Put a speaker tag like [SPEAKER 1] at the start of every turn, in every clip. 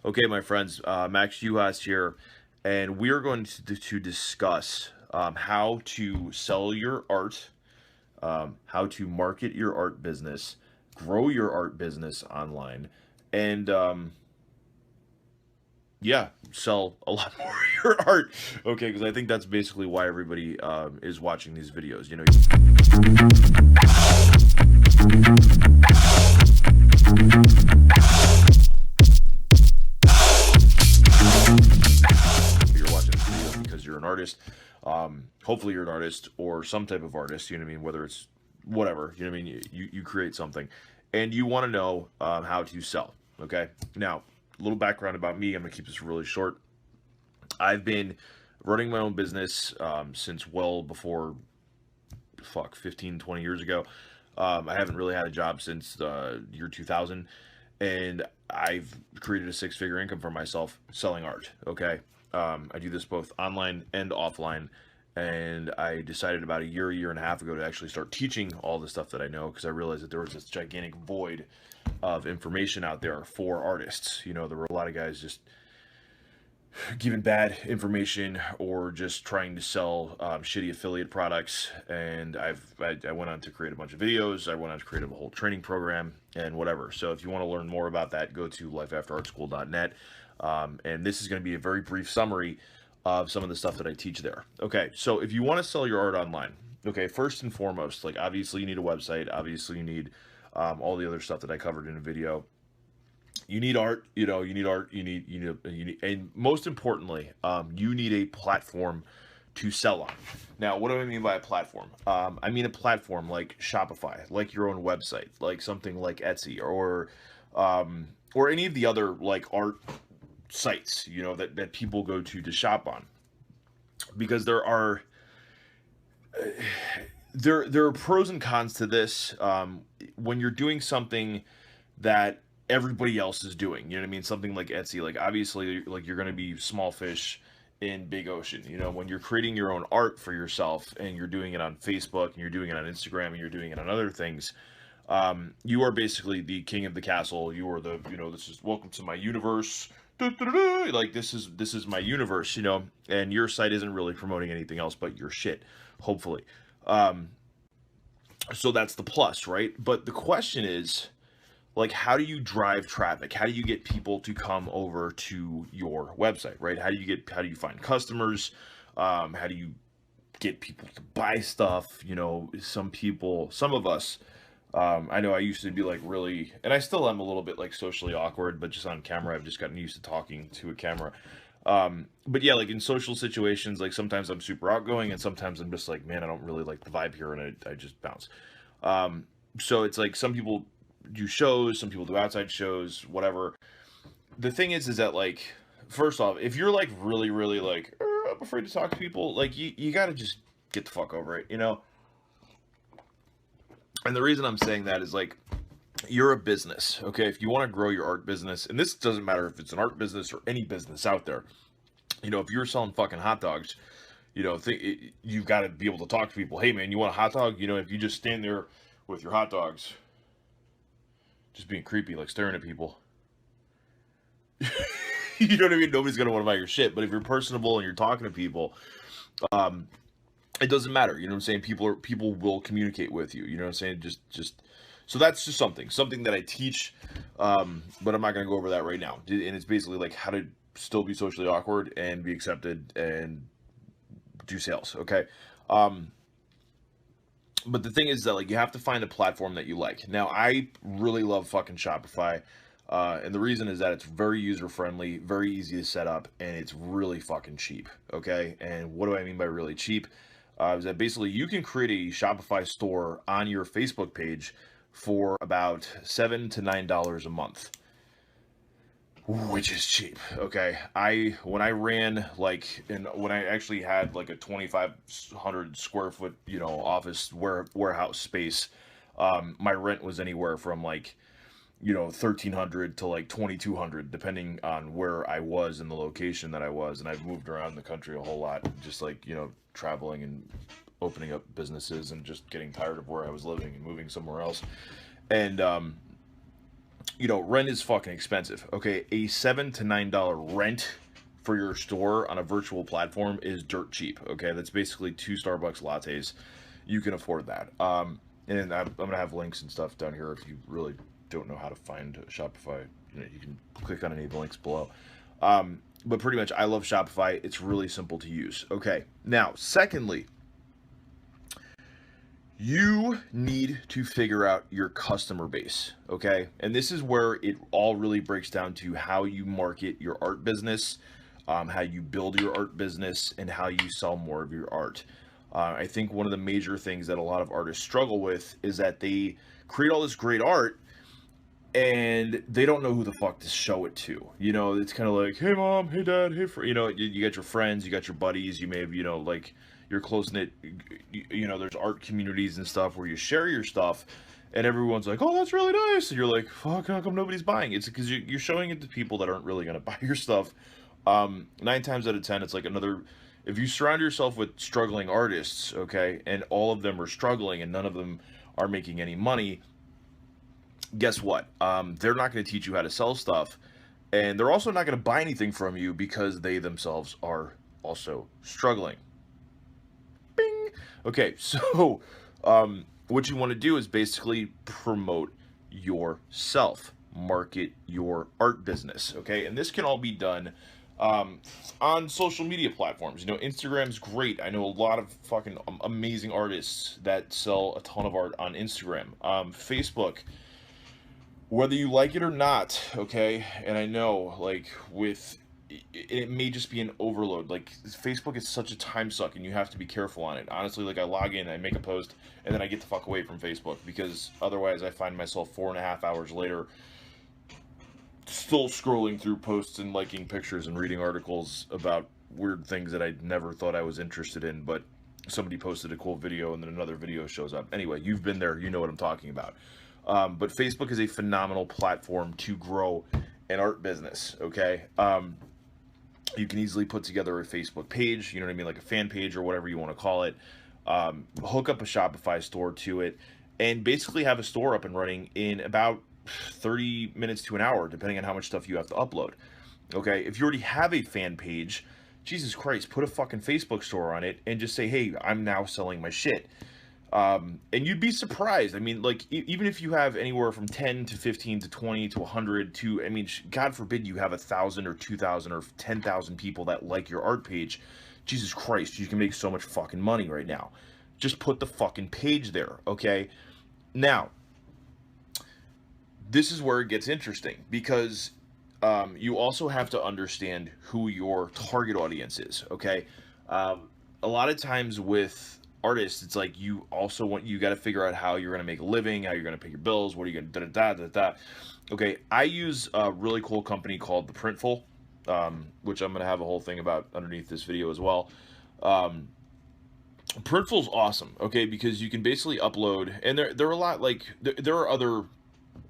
[SPEAKER 1] Okay, my friends, Max Uhas here, and we are going to discuss how to sell your art, how to market your art business, grow your art business online, and yeah, sell a lot more of your art. Okay, because I think that's basically why everybody is watching these videos. You know, you're watching this video because you're an artist. Hopefully, you're an artist or some type of artist. You know what I mean? Whether it's whatever, you know what I mean. You create something, and you want to know how to sell. Okay, now a little background about me. I'm gonna keep this really short. I've been running my own business since well before 15, 20 years ago. I haven't really had a job since the year 2000, and I've created a six-figure income for myself selling art. Okay, I do this both online and offline, and I decided about a year and a half ago to actually start teaching all the stuff that I know because I realized that there was this gigantic void of information out there for artists. You know, there were a lot of guys just giving bad information or just trying to sell shitty affiliate products. And I went on to create a bunch of videos. I went on to create a whole training program and whatever. So if you want to learn more about that, go to lifeafterartschool.net. And this is going to be a very brief summary of some of the stuff that I teach there. Okay, so if you want to sell your art online, okay, first and foremost, like obviously you need a website. Obviously you need all the other stuff that I covered in a video. You need art, and most importantly, you need a platform to sell on. Now, what do I mean by a platform? I mean a platform like Shopify, like your own website, like something like Etsy, or any of the other like art sites, you know, that people go to shop on, because there are pros and cons to this. When you're doing something that everybody else is doing, you know what I mean, something like Etsy, like obviously like you're going to be small fish in big ocean. You know, when you're creating your own art for yourself and you're doing it on Facebook and you're doing it on Instagram and you're doing it on other things, you are basically the king of the castle. You are the, you know, this is welcome to my universe. Like this is my universe, you know, and your site isn't really promoting anything else but your shit, hopefully. So that's the plus, right? But the question is, like, how do you drive traffic? How do you get people to come over to your website, right? How do you find customers? How do you get people to buy stuff? You know, some of us, I know I used to be like really, and I still am a little bit like socially awkward, but just on camera, I've just gotten used to talking to a camera. But yeah, like in social situations, like sometimes I'm super outgoing and sometimes I'm just like, man, I don't really like the vibe here, and I just bounce. So it's like some people do shows, some people do outside shows, whatever. The thing is that like, first off, if you're like really like, I'm afraid to talk to people, like you gotta just get the fuck over it, you know? And the reason I'm saying that is like, you're a business, okay? If you want to grow your art business, and this doesn't matter if it's an art business or any business out there, you know, if you're selling fucking hot dogs, you know, you've got to be able to talk to people. Hey man, you want a hot dog? You know, if you just stand there with your hot dogs just being creepy, like staring at people, you know what I mean? Nobody's gonna want to buy your shit. But if you're personable and you're talking to people, it doesn't matter. You know what I'm saying? People will communicate with you. You know what I'm saying? Just so that's just something that I teach, but I'm not gonna go over that right now. And it's basically like how to still be socially awkward and be accepted and do sales. Okay. But the thing is that like you have to find a platform that you like. Now I really love fucking Shopify. And the reason is that it's very user friendly, very easy to set up, and it's really fucking cheap. Okay. And what do I mean by really cheap? Is that basically you can create a Shopify store on your Facebook page for about $7 to $9 a month, which is cheap. Okay, when I ran like, and when I actually had like a 2,500 square foot, you know, office warehouse space, my rent was anywhere from like, you know, 1,300 to like 2,200, depending on where I was and the location that I was. And I've moved around the country a whole lot, just like, you know, traveling and opening up businesses and just getting tired of where I was living and moving somewhere else. And you know, rent is fucking expensive. Okay, a $7 to $9 rent for your store on a virtual platform is dirt cheap. Okay, that's basically 2 Starbucks lattes. You can afford that. And I'm gonna have links and stuff down here if you really don't know how to find Shopify. You know, you can click on any of the links below. But pretty much, I love Shopify. It's really simple to use. Okay, now, secondly, you need to figure out your customer base, okay? And this is where it all really breaks down to how you market your art business, how you build your art business, and how you sell more of your art. I think one of the major things that a lot of artists struggle with is that they create all this great art and they don't know who the fuck to show it to. You know, it's kind of like, hey mom, hey dad, hey you know, you got your friends, you got your buddies, you may have, you know, like your close-knit, you know, there's art communities and stuff where you share your stuff and everyone's like, oh, that's really nice, and you're like, fuck, how come nobody's buying it? It's because you're showing it to people that aren't really going to buy your stuff. 9 times out of 10, it's like another, if you surround yourself with struggling artists, okay, and all of them are struggling and none of them are making any money, guess what? They're not going to teach you how to sell stuff, and they're also not going to buy anything from you because they themselves are also struggling. Bing! Okay, so what you want to do is basically promote yourself, market your art business, okay? And this can all be done on social media platforms. You know, Instagram's great. I know a lot of fucking amazing artists that sell a ton of art on Instagram. Facebook, whether you like it or not, okay, and I know, like, with, it may just be an overload. Like, Facebook is such a time suck, and you have to be careful on it. Honestly, like, I log in, I make a post, and then I get the fuck away from Facebook, because otherwise I find myself 4.5 hours later still scrolling through posts and liking pictures and reading articles about weird things that I never thought I was interested in, but somebody posted a cool video, and then another video shows up. Anyway, you've been there, you know what I'm talking about. But Facebook is a phenomenal platform to grow an art business, okay? You can easily put together a Facebook page, you know what I mean, like a fan page or whatever you want to call it, hook up a Shopify store to it, and basically have a store up and running in about 30 minutes to an hour, depending on how much stuff you have to upload, okay? If you already have a fan page, Jesus Christ, put a fucking Facebook store on it and just say, hey, I'm now selling my shit. And you'd be surprised. I mean, like, even if you have anywhere from 10 to 15 to 20 to 100 to, I mean, God forbid you have 1,000 or 2,000 or 10,000 people that like your art page. Jesus Christ, you can make so much fucking money right now. Just put the fucking page there, okay? Now, this is where it gets interesting, because you also have to understand who your target audience is, okay? A lot of times with artists, it's like you got to figure out how you're going to make a living, how you're going to pay your bills, what are you going to da-da-da-da-da. Okay, I use a really cool company called ThePrintful, which I'm going to have a whole thing about underneath this video as well. Printful's awesome, okay, because you can basically upload, and there are a lot, like, there are other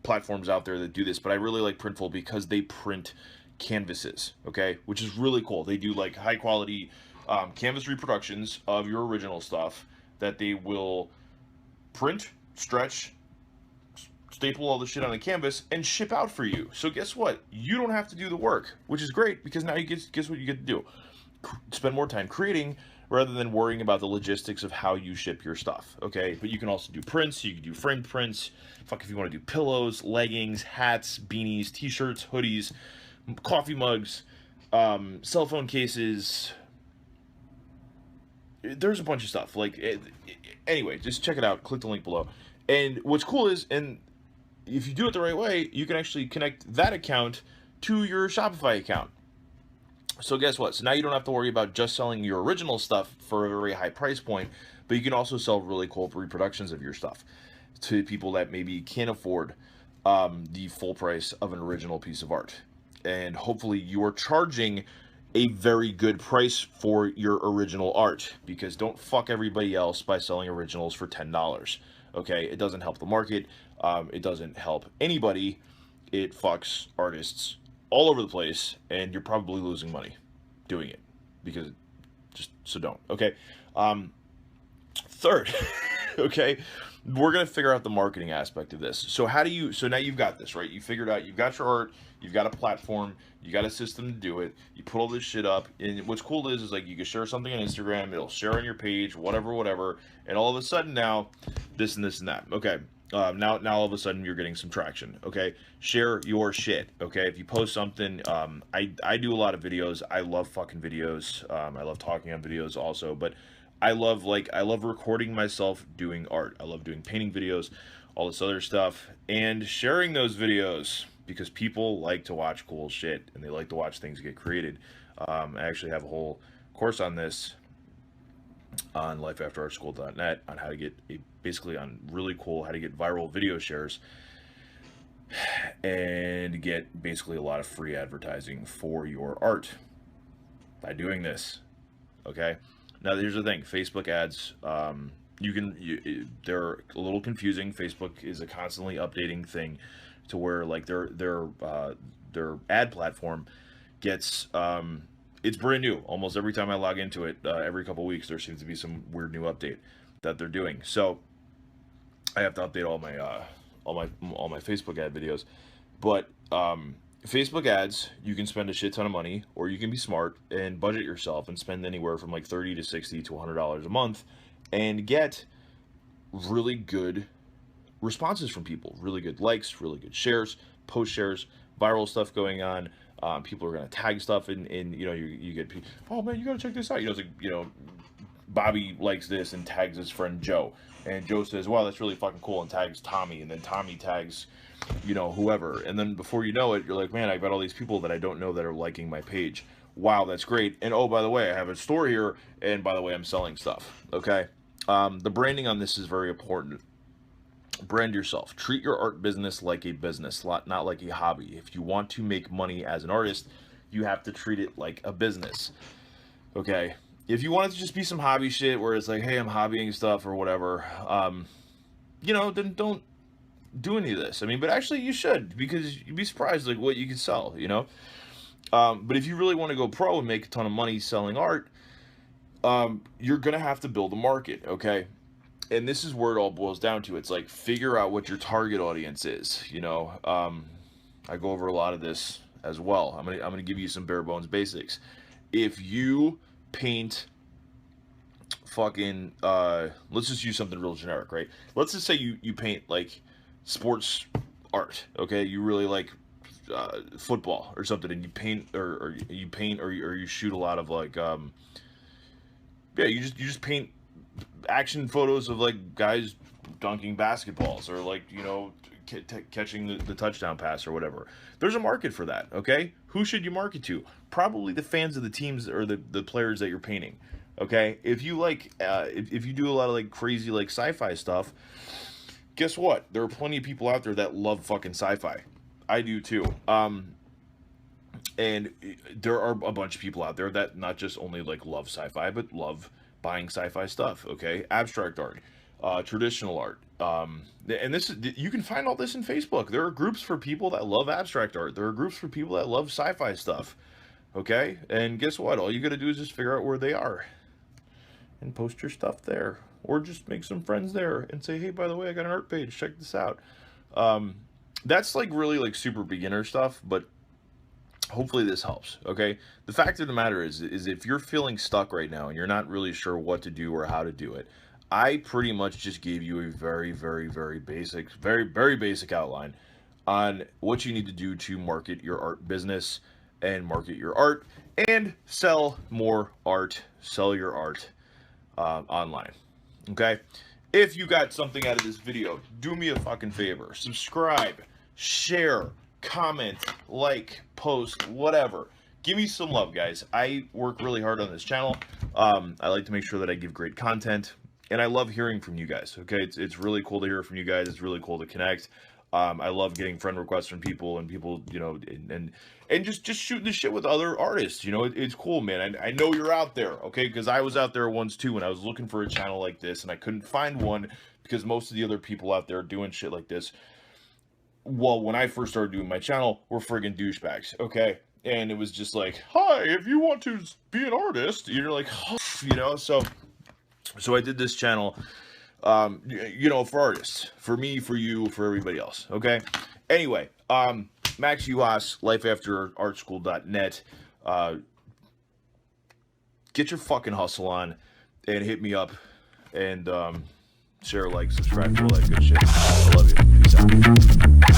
[SPEAKER 1] platforms out there that do this, but I really like Printful because they print canvases, okay, which is really cool. They do, like, high quality canvas reproductions of your original stuff that they will print, stretch, staple all the shit on a canvas, and ship out for you. So guess what? You don't have to do the work, which is great, because now you guess what you get to do? Spend more time creating rather than worrying about the logistics of how you ship your stuff, okay? But you can also do prints, you can do framed prints, fuck if you want to do pillows, leggings, hats, beanies, t-shirts, hoodies, coffee mugs, cell phone cases. There's a bunch of stuff. Like, anyway, just check it out. Click the link below. And what's cool is, and if you do it the right way, you can actually connect that account to your Shopify account. So guess what? So now you don't have to worry about just selling your original stuff for a very high price point, but you can also sell really cool reproductions of your stuff to people that maybe can't afford the full price of an original piece of art. And hopefully you are charging a very good price for your original art, because don't fuck everybody else by selling originals for $10. Okay, it doesn't help the market. It doesn't help anybody. It fucks artists all over the place, and you're probably losing money doing it, because so don't. Okay. Third, Okay, we're gonna figure out the marketing aspect of this. So how do you? So now you've got this, right? You figured out. You've got your art. You've got a platform. You got a system to do it. You put all this shit up, and what's cool is like you can share something on Instagram. It'll share on your page, whatever, and all of a sudden now, this and this and that. Okay. Now all of a sudden you're getting some traction. Okay, share your shit. Okay, if you post something, I do a lot of videos. I love fucking videos. I love talking on videos also, but I love recording myself doing art. I love doing painting videos, all this other stuff, and sharing those videos because people like to watch cool shit and they like to watch things get created. I actually have a whole course on this on lifeafterartschool.net on how to get basically on really cool how to get viral video shares and get basically a lot of free advertising for your art by doing this. Okay, now here's the thing: Facebook ads, they're a little confusing. Facebook is a constantly updating thing to where like their ad platform gets it's brand new. Almost every time I log into it, every couple weeks, there seems to be some weird new update that they're doing. So I have to update all my Facebook ad videos. But Facebook ads, you can spend a shit ton of money, or you can be smart and budget yourself and spend anywhere from like $30 to $60 to $100 a month, and get really good responses from people, really good likes, really good shares, post shares, viral stuff going on. People are going to tag stuff and you know, you get people, oh man, you got to check this out. You know, it's like, you know, Bobby likes this and tags his friend Joe, and Joe says, wow, that's really fucking cool, and tags Tommy, and then Tommy tags, you know, whoever, and then before you know it, you're like, man, I've got all these people that I don't know that are liking my page. Wow, that's great. And oh, by the way, I have a store here, and by the way, I'm selling stuff. Okay, the branding on this is very important. Brand yourself. Treat your art business like a business, not like a hobby. If you want to make money as an artist, you have to treat it like a business. Okay, if you want it to just be some hobby shit where it's like, hey, I'm hobbying stuff or whatever, you know, then don't do any of this. I mean, but actually you should, because you'd be surprised like what you can sell, you know. But if you really want to go pro and make a ton of money selling art, you're gonna have to build a market. Okay, and this is where it all boils down to. It's like, figure out what your target audience is, you know. I go over a lot of this as well. I'm gonna give you some bare bones basics. If you paint fucking let's just use something real generic, right? Let's just say you paint like sports art. Okay, you really like football or something, and you paint or you shoot a lot of like yeah, you just paint action photos of like guys dunking basketballs, or like, you know, catching the touchdown pass or whatever. There's a market for that. Okay, who should you market to? Probably the fans of the teams or the players that you're painting. Okay, if you like if you do a lot of like crazy like sci-fi stuff, guess what, there are plenty of people out there that love fucking sci-fi. I do too. And there are a bunch of people out there that not just only like love sci-fi, but love buying sci-fi stuff. Okay, abstract art, traditional art, and this is, you can find all this in Facebook. There are groups for people that love abstract art. There are groups for people that love sci-fi stuff. Okay, and guess what? All you got to do is just figure out where they are and post your stuff there, or just make some friends there and say, hey, by the way, I got an art page, check this out. That's like really like super beginner stuff, but hopefully this helps. Okay, the fact of the matter is if you're feeling stuck right now and you're not really sure what to do or how to do it, I pretty much just gave you a very basic, very basic outline on what you need to do to market your art business and market your art and sell more art, sell your art online. Okay, if you got something out of this video, do me a fucking favor, subscribe, share, comment, like, post, whatever. Give me some love, guys. I work really hard on this channel. I like to make sure that I give great content, and I love hearing from you guys. Okay, it's really cool to hear from you guys. It's really cool to connect. I love getting friend requests from people, and people, you know, and just shooting the shit with other artists. You know, it's cool, man. I know you're out there, okay? Because I was out there once too, when I was looking for a channel like this, and I couldn't find one because most of the other people out there doing shit like this, well, when I first started doing my channel, were friggin' douchebags, okay? And it was just like, hi, if you want to be an artist, you're like, oh, you know. So I did this channel for artists, for me, for you, for everybody else. Okay. Anyway, Max Uas, lifeafterartschool.net. Get your fucking hustle on and hit me up and share, like, subscribe, all that good shit. I love you. Peace out.